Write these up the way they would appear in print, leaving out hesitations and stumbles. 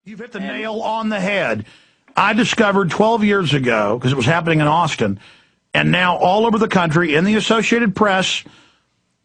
You've hit the nail on the head. I discovered 12 years ago, because it was happening in Austin, and now all over the country, in the Associated Press,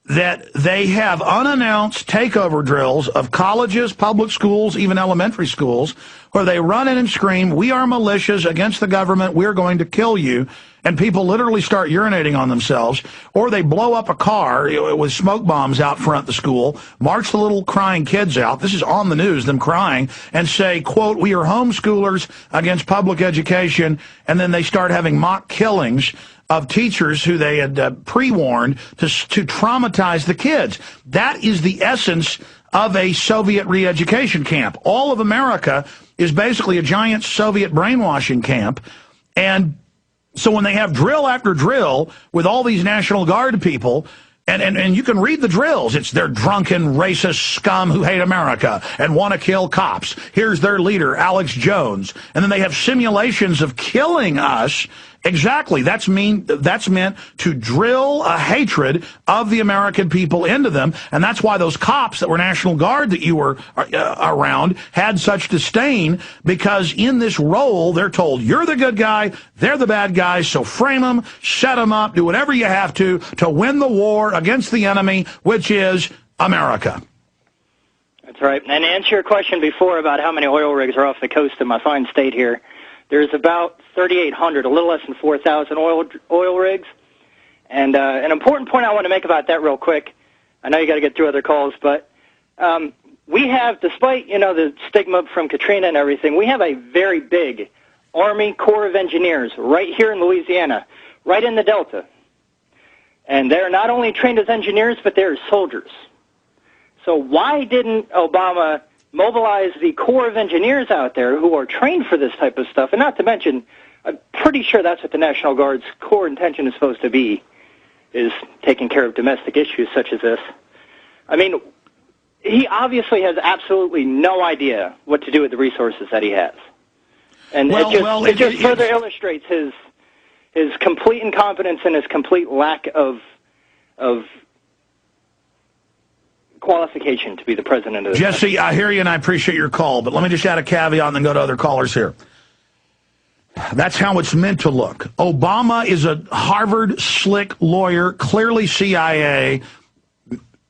that they have unannounced takeover drills of colleges, public schools, even elementary schools, where they run in and scream, "We are militias against the government, we're going to kill you," and people literally start urinating on themselves, or they blow up a car with smoke bombs out front of the school, march the little crying kids out, this is on the news, them crying, and say, quote, "We are homeschoolers against public education," and then they start having mock killings of teachers who they had pre-warned to traumatize the kids. That is the essence of a Soviet re-education camp. All of America is basically a giant Soviet brainwashing camp. And so when they have drill after drill with all these National Guard people, and you can read the drills. It's their drunken, racist scum who hate America and want to kill cops. Here's their leader, Alex Jones. And then they have simulations of killing us. Exactly. That's meant to drill a hatred of the American people into them. And that's why those cops that were National Guard that you were around had such disdain, because in this role, they're told, you're the good guy, they're the bad guys, so frame them, set them up, do whatever you have to win the war against the enemy, which is America. That's right. And to answer your question before about how many oil rigs are off the coast of my fine state here, there's about 3,800, a little less than 4,000 oil rigs. And an important point I want to make about that real quick, I know you got to get through other calls, but we have, despite, the stigma from Katrina and everything, we have a very big Army Corps of Engineers right here in Louisiana, right in the Delta. And they're not only trained as engineers, but they're soldiers. So why didn't Obama mobilize the Corps of Engineers out there who are trained for this type of stuff? And not to mention, I'm pretty sure that's what the National Guard's core intention is supposed to be, is taking care of domestic issues such as this. I mean, he obviously has absolutely no idea what to do with the resources that he has. And it just further illustrates his complete incompetence and his complete lack of qualification to be the president of this Jesse, country. I hear you and I appreciate your call, but let me just add a caveat and then go to other callers here. That's how it's meant to look. Obama is a Harvard slick lawyer, clearly CIA,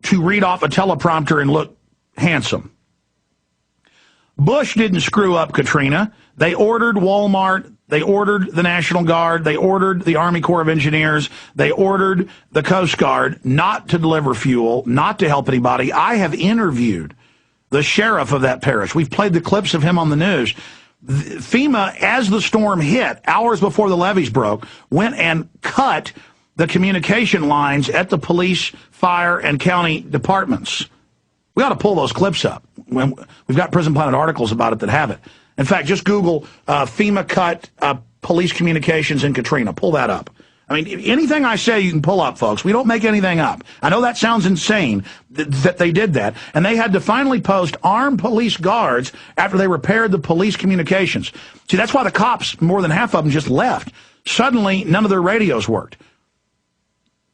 to read off a teleprompter and look handsome. Bush didn't screw up Katrina. They ordered Walmart. They ordered the National Guard. They ordered the Army Corps of Engineers. They ordered the Coast Guard not to deliver fuel, not to help anybody. I have interviewed the sheriff of that parish. We've played the clips of him on the news. FEMA, as the storm hit, hours before the levees broke, went and cut the communication lines at the police, fire, and county departments. We ought to pull those clips up. We've got Prison Planet articles about it that have it. In fact, just Google FEMA cut police communications in Katrina. Pull that up. I mean, anything I say you can pull up, folks. We don't make anything up. I know that sounds insane that they did that. And they had to finally post armed police guards after they repaired the police communications. See, that's why the cops, more than half of them, just left. Suddenly, none of their radios worked.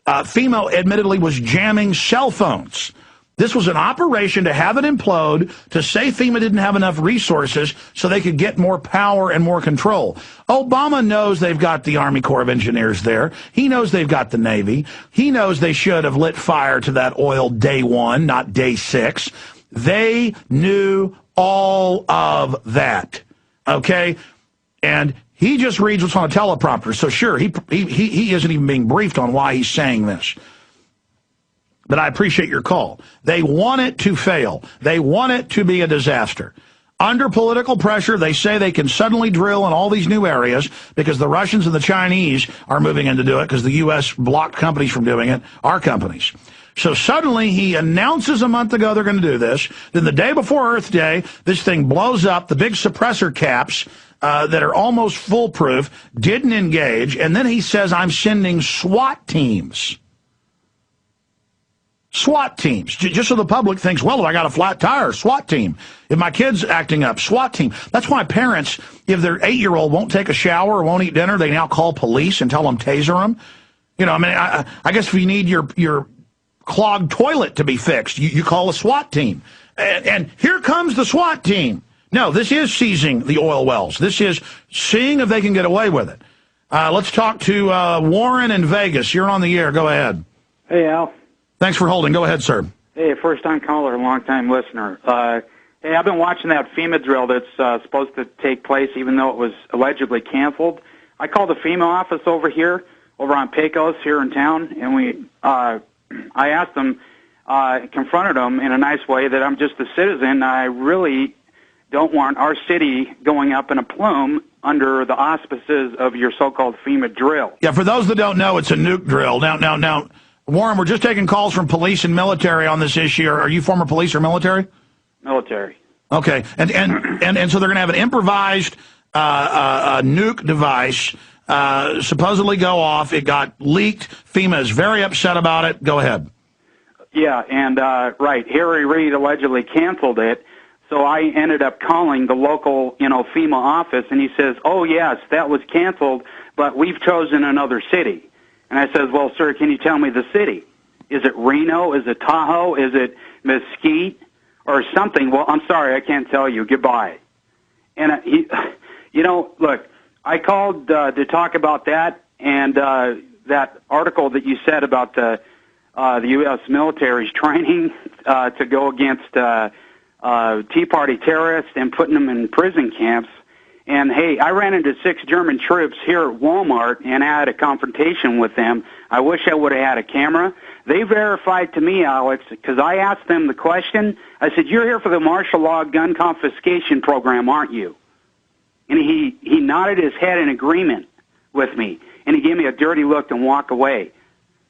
FEMA admittedly was jamming cell phones. This was an operation to have it implode, to say FEMA didn't have enough resources so they could get more power and more control. Obama knows they've got the Army Corps of Engineers there. He knows they've got the Navy. He knows they should have lit fire to that oil day one, not day 6. They knew all of that, okay? And he just reads what's on a teleprompter. So sure, he isn't even being briefed on why he's saying this. But I appreciate your call. They want it to fail. They want it to be a disaster. Under political pressure, they say they can suddenly drill in all these new areas because the Russians and the Chinese are moving in to do it because the U.S. blocked companies from doing it, our companies. So suddenly he announces a month ago they're going to do this. Then the day before Earth Day, this thing blows up. The big suppressor caps that are almost foolproof didn't engage. And then he says, I'm sending SWAT teams. SWAT teams, just so the public thinks, well, if I got a flat tire, SWAT team. If my kid's acting up, SWAT team. That's why parents, if their 8-year-old won't take a shower or won't eat dinner, they now call police and tell them taser them. You know, I mean, I guess if you need your clogged toilet to be fixed, you call a SWAT team. And here comes the SWAT team. No, this is seizing the oil wells. This is seeing if they can get away with it. Let's talk to Warren in Vegas. You're on the air. Go ahead. Hey, Al. Thanks for holding. Go ahead, sir. Hey, first-time caller, long-time listener. Hey, I've been watching that FEMA drill that's supposed to take place, even though it was allegedly canceled. I called the FEMA office over here, over on Pecos here in town, and I asked them, confronted them in a nice way that I'm just a citizen. I really don't want our city going up in a plume under the auspices of your so-called FEMA drill. Yeah, for those that don't know, it's a nuke drill. Now, Warren, we're just taking calls from police and military on this issue. Are you former police or military? Military. Okay, and so they're going to have an improvised nuke device supposedly go off. It got leaked. FEMA is very upset about it. Go ahead. Yeah, and right, Harry Reid allegedly canceled it. So I ended up calling the local, FEMA office, and he says, "Oh yes, that was canceled, but we've chosen another city." And I says, "Well, sir, can you tell me the city? Is it Reno? Is it Tahoe? Is it Mesquite or something?" "Well, I'm sorry, I can't tell you. Goodbye." And look, I called to talk about that and that article that you said about the U.S. military's training to go against Tea Party terrorists and putting them in prison camps. And, hey, I ran into 6 German troops here at Walmart, and I had a confrontation with them. I wish I would have had a camera. They verified to me, Alex, because I asked them the question. I said, "You're here for the martial law gun confiscation program, aren't you?" And he nodded his head in agreement with me, and he gave me a dirty look and walked away.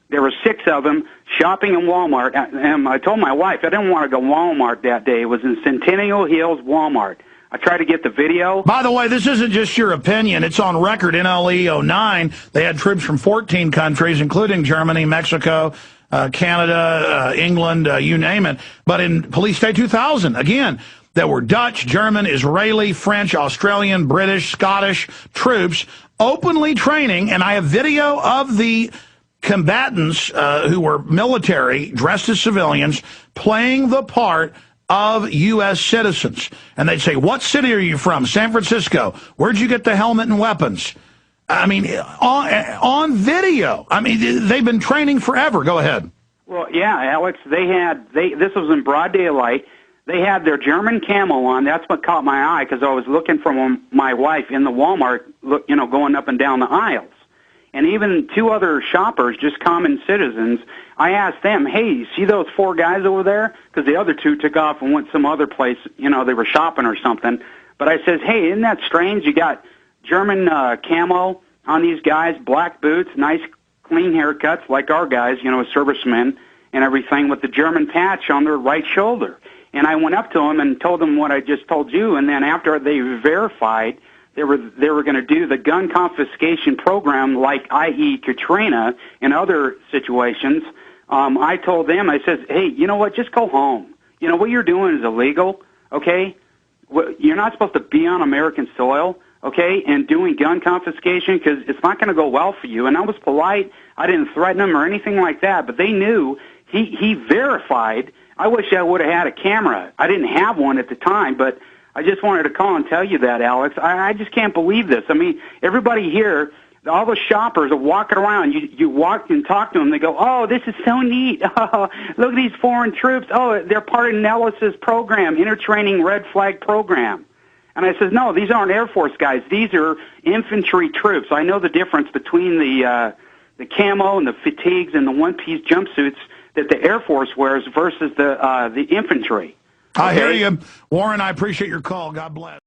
There were 6 of them shopping in Walmart, and I told my wife I didn't want to go Walmart that day. It was in Centennial Hills Walmart. I tried to get the video. By the way, this isn't just your opinion. It's on record. NLE 09, they had troops from 14 countries, including Germany, Mexico, Canada, England, you name it. But in Police State 2000, again, there were Dutch, German, Israeli, French, Australian, British, Scottish troops openly training, and I have video of the combatants who were military, dressed as civilians, playing the part of U.S. citizens. And they'd say, "What city are you from?" "San Francisco." "Where'd you get the helmet and weapons?" I mean, on video. I mean, they've been training forever. Go ahead. Well, yeah, Alex, this was in broad daylight. They had their German camo on. That's what caught my eye because I was looking for my wife in the Walmart, going up and down the aisles. And even 2 other shoppers, just common citizens, I asked them, "Hey, you see those 4 guys over there?" Because the other 2 took off and went some other place, they were shopping or something. But I says, "Hey, isn't that strange? You got German camo on these guys, black boots, nice clean haircuts like our guys, servicemen and everything, with the German patch on their right shoulder." And I went up to them and told them what I just told you, and then after they verified they were going to do the gun confiscation program like, i.e., Katrina and other situations, I told them, I said, "Hey, you know what, just go home. What you're doing is illegal, okay? You're not supposed to be on American soil, okay, and doing gun confiscation because it's not going to go well for you." And I was polite. I didn't threaten them or anything like that, but they knew. He verified. I wish I would have had a camera. I didn't have one at the time, but I just wanted to call and tell you that, Alex. I just can't believe this. I mean, everybody here, all the shoppers are walking around. You walk and talk to them. They go, "Oh, this is so neat. Oh, look at these foreign troops. Oh, they're part of Nellis's program, Intertraining Red Flag program." And I says, "No, these aren't Air Force guys. These are infantry troops. I know the difference between the camo and the fatigues and the one-piece jumpsuits that the Air Force wears versus the infantry." I hear you. Warren, I appreciate your call. God bless.